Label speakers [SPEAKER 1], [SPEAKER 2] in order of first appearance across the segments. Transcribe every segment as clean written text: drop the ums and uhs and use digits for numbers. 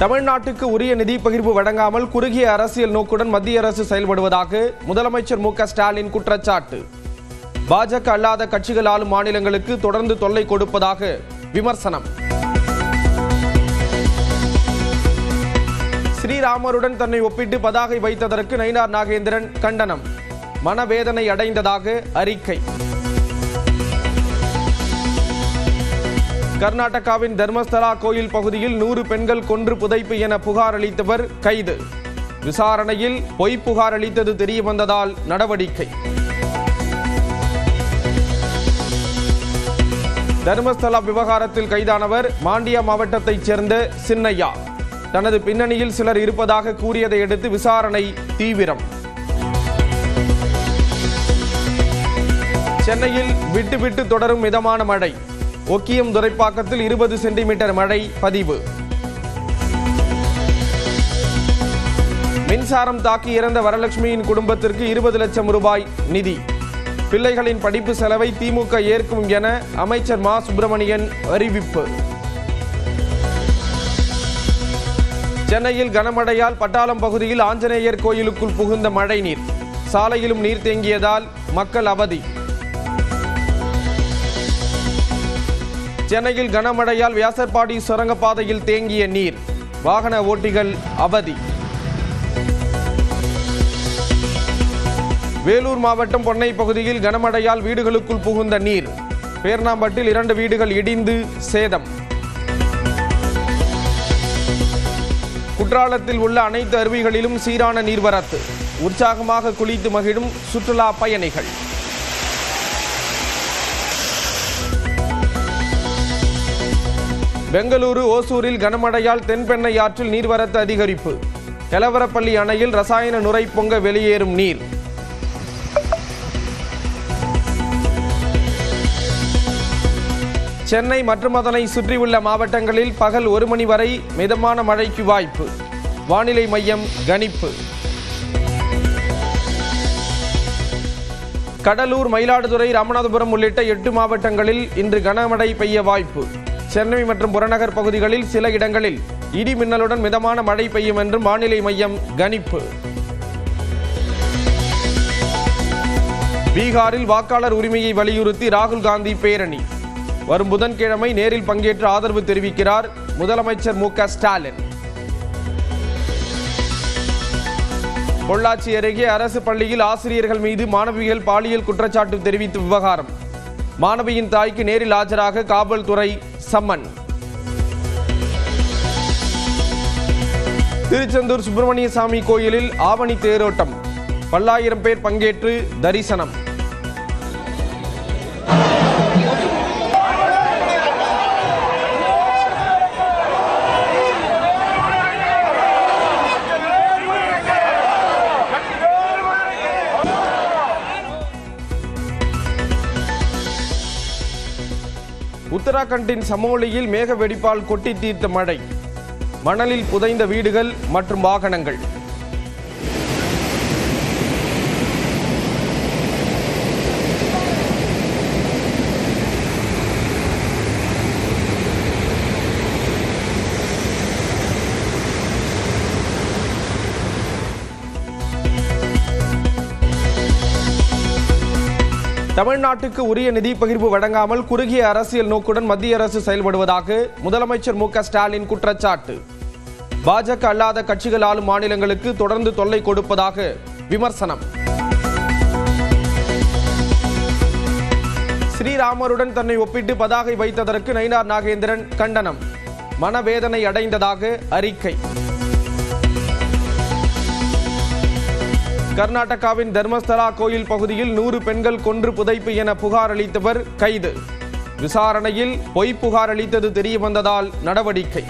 [SPEAKER 1] தமிழ்நாட்டுக்கு உரிய நிதி பகிர்வு வழங்காமல் குறுகிய அரசியல் நோக்குடன் மத்திய அரசு செயல்படுவதாக முதலமைச்சர் மு.க.ஸ்டாலின் குற்றச்சாட்டு. பாஜக அல்லாத கட்சிகள் ஆளும் மாநிலங்களுக்கு தொடர்ந்து தொல்லை கொடுப்பதாக விமர்சனம். ஸ்ரீராமருடன் தன்னை ஒப்பிட்டு பதாகை வைத்ததற்கு நயினார் நாகேந்திரன் கண்டனம். மனவேதனை அடைந்ததாக அறிக்கை. கர்நாடகாவின் தர்மஸ்தலா கோயில் பகுதியில் 100 பெண்கள் கொன்று புதைப்பு என புகார் அளித்தவர் கைது. விசாரணையில் பொய் புகார் அளித்தது தெரிய வந்ததால் நடவடிக்கை. தர்மஸ்தலா விவகாரத்தில் கைதானவர் மாண்டியா மாவட்டத்தைச் சேர்ந்த சின்னையா. தனது பின்னணியில் சிலர் இருப்பதாக கூறியதை அடுத்து விசாரணை தீவிரம். சென்னையில் விட்டு விட்டு தொடரும் மிதமான மழை. ஒக்கியம் துரைப்பாக்கத்தில் 20 சென்டிமீட்டர் மழை பதிவு. மின்சாரம் தாக்கி இறந்த வரலட்சுமியின் குடும்பத்திற்கு 20 லட்சம் ரூபாய் நிதி. பிள்ளைகளின் படிப்பு செலவை திமுக ஏற்கும் என அமைச்சர் மா சுப்பிரமணியன் அறிவிப்பு. சென்னையில் கனமழையால் பட்டாளம் பகுதியில் ஆஞ்சநேயர் கோயிலுக்குள் புகுந்த மழை நீர். சாலையிலும் நீர் தேங்கியதால் மக்கள் அவதி. சென்னையில் கனமழையால் வியாசர்பாடி சுரங்கப்பாதையில் தேங்கிய நீர். வாகன ஓட்டிகள் அவதி. வேலூர் மாவட்டம் பொன்னை பகுதியில் கனமழையால் வீடுகளுக்குள் புகுந்த நீர். பேர்ணாம்பட்டில் 2 வீடுகள் இடிந்து சேதம். குற்றாலத்தில் உள்ள அனைத்து அருவிகளிலும் சீரான நீர்வரத்து. உற்சாகமாக குளித்து மகிழும் சுற்றுலா பயணிகள். பெங்களூரு ஓசூரில் கனமழையால் தென்பெண்ணை ஆற்றில் நீர்வரத்து அதிகரிப்பு. எலவரப்பள்ளி அணையில் ரசாயன நுரை பொங்க வெளியேறும் நீர். சென்னை மற்றும் அதனை சுற்றியுள்ள மாவட்டங்களில் பகல் 1 மணி வரை மிதமான மழைக்கு வாய்ப்பு. வானிலை மையம் கணிப்பு. கடலூர், மயிலாடுதுறை, ராமநாதபுரம் உள்ளிட்ட 8 மாவட்டங்களில் இன்று கனமழை பெய்ய வாய்ப்பு. சென்னை மற்றும் புறநகர் பகுதிகளில் சில இடங்களில் இடி மின்னலுடன் மிதமான மழை பெய்யும் என்றும் வானிலை மையம் கணிப்பு. பீகாரில் வாக்காளர் உரிமையை வலியுறுத்தி ராகுல் காந்தி பேரணி. வரும் புதன்கிழமை நேரில் பங்கேற்று ஆதரவு தெரிவிக்கிறார் முதலமைச்சர் மு.க.ஸ்டாலின். பொள்ளாச்சி அருகே அரசு பள்ளியில் ஆசிரியர்கள் மீது மாணவிகள் பாலியல் குற்றச்சாட்டு தெரிவித்த விவகாரம். மாணவியின் தாய்க்கு நேரில் ஆஜராக காவல்துறை சம்மன். திருச்செந்தூர் சுப்பிரமணிய சாமி கோயிலில் ஆவணி தேரோட்டம். பல்லாயிரம் பேர் பங்கேற்று தரிசனம். உத்தராகண்டின் சமோலியில் மேக வெடிப்பால் கொட்டி தீர்த்த மழை. மணலில் புதைந்த வீடுகள் மற்றும் வாகனங்கள். தமிழ்நாட்டுக்கு உரிய நிதி பகிர்வு வழங்காமல் குறுகிய அரசியல் நோக்குடன் மத்திய அரசு செயல்படுவதாக முதலமைச்சர் மு.க.ஸ்டாலின் குற்றச்சாட்டு. பாஜக அல்லாத கட்சிகள் ஆளும் மாநிலங்களுக்கு தொடர்ந்து தொல்லை கொடுப்பதாக விமர்சனம். ஸ்ரீராமருடன் தன்னை ஒப்பிட்டு பதாகை வைத்ததற்கு நயினார் நாகேந்திரன் கண்டனம். மனவேதனை அடைந்ததாக அறிக்கை. கர்நாடகாவின் தர்மஸ்தலா கோயில் பகுதியில் 100 பெண்கள் கொன்று புதைப்பு என புகார் அளித்தவர் கைது. விசாரணையில் பொய் புகார் அளித்தது தெரிய வந்ததால் நடவடிக்கை.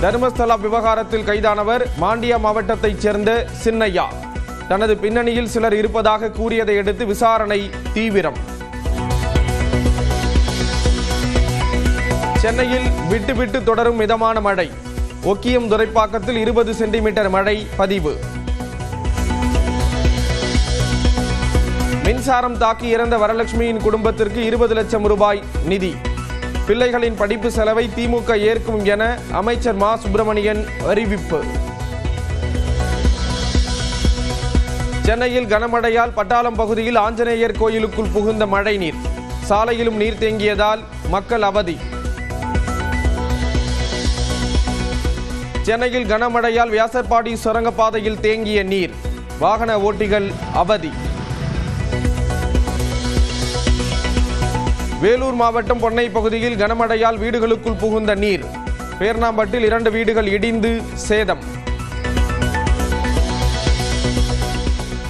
[SPEAKER 1] தர்மஸ்தலா விவகாரத்தில் கைதானவர் மாண்டியா மாவட்டத்தைச் சேர்ந்த சின்னையா. தனது பின்னணியில் சிலர் இருப்பதாக கூறியதை அடுத்து விசாரணை தீவிரம். சென்னையில் விட்டு விட்டு தொடரும் மிதமான மழை. ஒக்கியம் துரைப்பாக்கத்தில் 20 சென்டிமீட்டர் மழை பதிவு. மின்சாரம் தாக்கி இறந்த வரலட்சுமியின் குடும்பத்திற்கு 20 லட்சம் ரூபாய் நிதி. பிள்ளைகளின் படிப்பு செலவை திமுக ஏற்கும் என அமைச்சர் மா சுப்பிரமணியன் அறிவிப்பு. சென்னையில் கனமழையால் பட்டாளம் பகுதியில் ஆஞ்சநேயர் கோயிலுக்குள் புகுந்த மழைநீர், சாலையிலும் நீர் தேங்கியதால் மக்கள் அவதி. சென்னையில் கனமழையால் வியாசர்பாடி சுரங்கப்பாதையில் தேங்கிய நீர், வாகன ஓட்டிகள் அவதி. வேலூர் மாவட்டம் பொன்னை பகுதியில் கனமழையால் வீடுகளுக்குள் புகுந்த நீர், பேர்ணாம்பட்டில் 2 வீடுகள் இடிந்து சேதம்.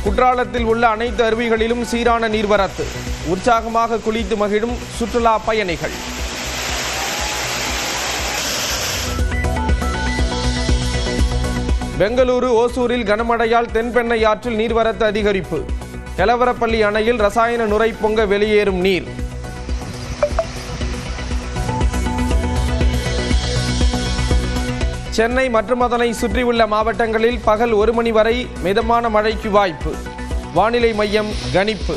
[SPEAKER 1] குற்றாலத்தில் உள்ள அனைத்து அருவிகளிலும் சீரான நீர்வரத்து, உற்சாகமாக குளித்து மகிழும் சுற்றுலா பயணிகள். பெங்களூரு ஓசூரில் கனமழையால் தென்பெண்ணை ஆற்றில் நீர்வரத்து அதிகரிப்பு, கெலவரப்பள்ளி அணையில் ரசாயன நுரை பொங்க வெளியேறும் நீர். சென்னை மற்றும் அதனை சுற்றியுள்ள மாவட்டங்களில் பகல் 1 மணி வரை மிதமான மழைக்கு வாய்ப்பு, வானிலை மையம் கணிப்பு.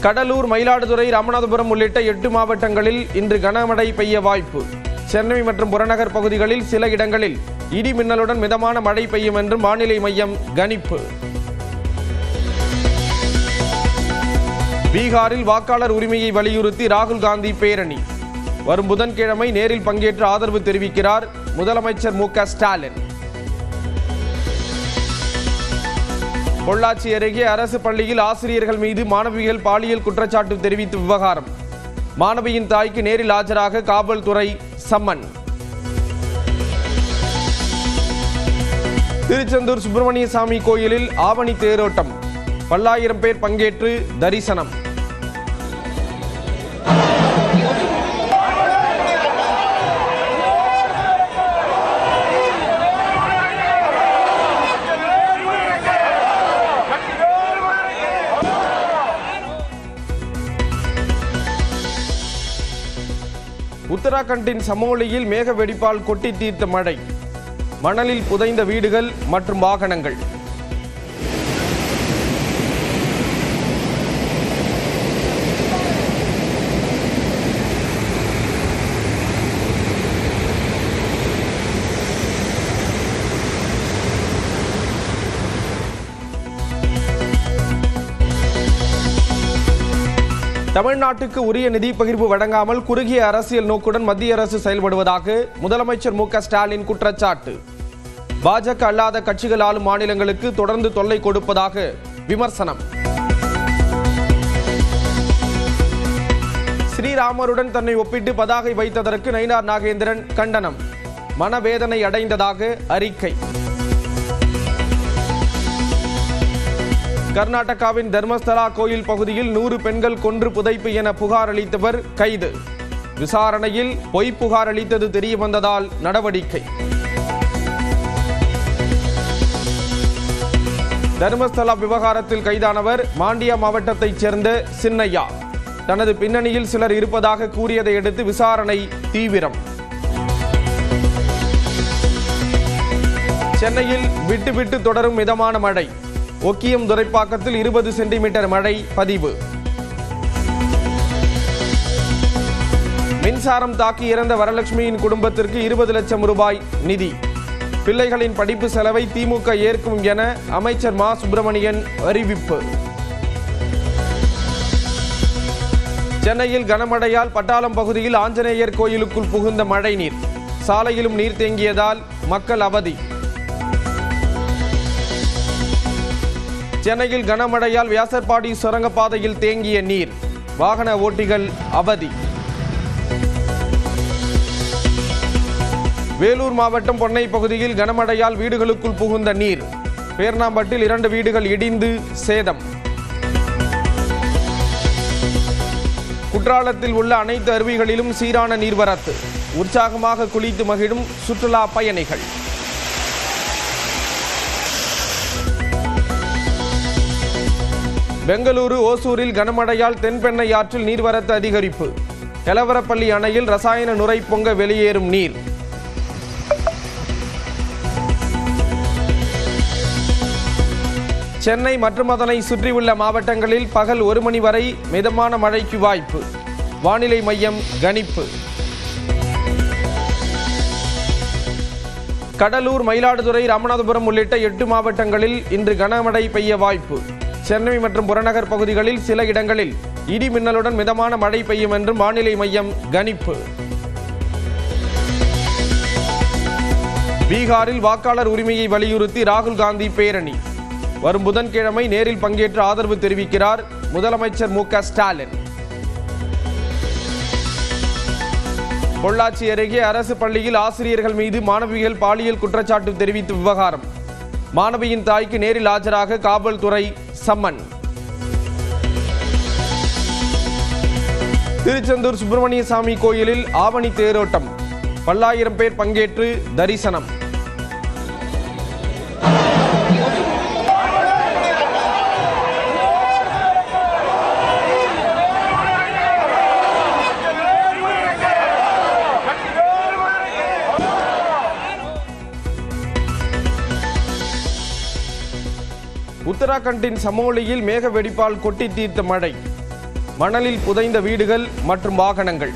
[SPEAKER 1] கடலூர், மயிலாடுதுறை, ராமநாதபுரம் உள்ளிட்ட 8 மாவட்டங்களில் இன்று கனமழை பெய்ய வாய்ப்பு. சென்னை மற்றும் புறநகர் பகுதிகளில் சில இடங்களில் இடி மின்னலுடன் மிதமான மழை பெய்யும் என்றும் வானிலை மையம் கணிப்பு. பீகாரில் வாக்காளர் உரிமையை வலியுறுத்தி ராகுல் காந்தி பேரணி, வரும் புதன்கிழமை நேரில் பங்கேற்று ஆதரவு தெரிவிக்கிறார் முதலமைச்சர் மு.க. ஸ்டாலின். பொள்ளாச்சி அருகே அரசு பள்ளியில் ஆசிரியர்கள் மீது மாணவிகள் பாலியல் குற்றச்சாட்டு தெரிவித்த விவகாரம், மாணவியின் தாய்க்கு நேரில் ஆஜராக காவல்துறை சம்மன். திருச்செந்தூர் சுப்பிரமணிய சாமி கோயிலில் ஆவணி தேரோட்டம், பல்லாயிரம் பேர் பங்கேற்று தரிசனம். உத்தராகண்டின் சமோலியில் மேக வெடிப்பால் கொட்டி தீர்த்த மழை, மணலில் புதைந்த வீடுகள் மற்றும் வாகனங்கள். தமிழ்நாட்டுக்கு உரிய நிதி பகிர்வு வழங்காமல் குறுகிய அரசியல் நோக்குடன் மத்திய அரசு செயல்படுவதாக முதலமைச்சர் மு.க. ஸ்டாலின் குற்றச்சாட்டு. பாஜக அல்லாத கட்சிகள் ஆளும் மாநிலங்களுக்கு தொடர்ந்து தொல்லை கொடுப்பதாக விமர்சனம். ஸ்ரீராமருடன் தன்னை ஒப்பிட்டு பதாகை வைத்ததற்கு நயினார் நாகேந்திரன் கண்டனம், மனவேதனை அடைந்ததாக அறிக்கை. கர்நாடகாவின் தர்மஸ்தலா கோயில் பகுதியில் 100 பெண்கள் கொன்று புதைப்பு என புகார் அளித்தவர் கைது, விசாரணையில் பொய் புகார் அளித்தது தெரிய வந்ததால் நடவடிக்கை. தர்மஸ்தலா விவகாரத்தில் கைதானவர் மாண்டியா மாவட்டத்தைச் சேர்ந்த சின்னையா, தனது பின்னணியில் சிலர் இருப்பதாக கூறியதை அடுத்து விசாரணை தீவிரம். சென்னையில் விட்டு விட்டு தொடரும் மிதமான மழை, ஒக்கியம் துரைப்பாக்கத்தில் 20 சென்டிமீட்டர் மழை பதிவு. மின்சாரம் தாக்கி இறந்த வரலட்சுமியின் குடும்பத்திற்கு 20 லட்சம் ரூபாய் நிதி, பிள்ளைகளின் படிப்பு செலவை திமுக ஏற்கும் என அமைச்சர் மா சுப்பிரமணியன் அறிவிப்பு. சென்னையில் கனமழையால் பட்டாளம் பகுதியில் ஆஞ்சநேயர் கோயிலுக்குள் புகுந்த மழைநீர், சாலையிலும் நீர் தேங்கியதால் மக்கள் அவதி. சென்னையில் கனமழையால் வியாசர்பாடி சுரங்கப்பாதையில் தேங்கிய நீர், வாகன ஓட்டிகள் அவதி. வேலூர் மாவட்டம் பொன்னை பகுதியில் கனமழையால் வீடுகளுக்குள் புகுந்த நீர், பேர்ணாம்பட்டில் 2 வீடுகள் இடிந்து சேதம். குற்றாலத்தில் உள்ள அனைத்து அருவிகளிலும் சீரான நீர்வரத்து, உற்சாகமாக குளித்து மகிழும் சுற்றுலா பயணிகள். பெங்களூரு ஓசூரில் கனமழையால் தென்பெண்ணை ஆற்றில் நீர்வரத்து அதிகரிப்பு, கெலவரப்பள்ளி அணையில் ரசாயன நுரை பொங்க வெளியேறும் நீர். சென்னை மற்றும் அதனை சுற்றியுள்ள மாவட்டங்களில் பகல் 1 மணி வரை மிதமான மழைக்கு வாய்ப்பு. வானிலை மையம் கணிப்பு. கடலூர், மயிலாடுதுறை, ராமநாதபுரம் உள்ளிட்ட 8 மாவட்டங்களில் இன்று கனமழை பெய்ய வாய்ப்பு. சென்னை மற்றும் புறநகர் பகுதிகளில் சில இடங்களில் இடி மின்னலுடன் மிதமான மழை பெய்யும் என்றும் வானிலை மையம் கணிப்பு. பீகாரில் வாக்காளர் உரிமையை வலியுறுத்தி ராகுல் காந்தி பேரணி. வரும் புதன்கிழமை நேரில் பங்கேற்று ஆதரவு தெரிவிக்கிறார் முதலமைச்சர் மு.க. ஸ்டாலின். பொள்ளாச்சி அருகே அரசு பள்ளியில் ஆசிரியர்கள் மீது மாணவிகள் பாலியல் குற்றச்சாட்டு தெரிவித்த விவகாரம். மாணவியின் தாய்க்கு நேரில் ஆஜராக காவல்துறை சம்மன். திருச்செந்தூர் சுப்பிரமணிய சாமி கோயிலில் ஆவணி தேரோட்டம். பல்லாயிரம் பேர் பங்கேற்று தரிசனம். உத்தராகண்டின் சமோலியில் மேக வெடிப்பால் கொட்டி தீர்த்த மழை. மணலில் புதைந்த வீடுகள் மற்றும் வாகனங்கள்.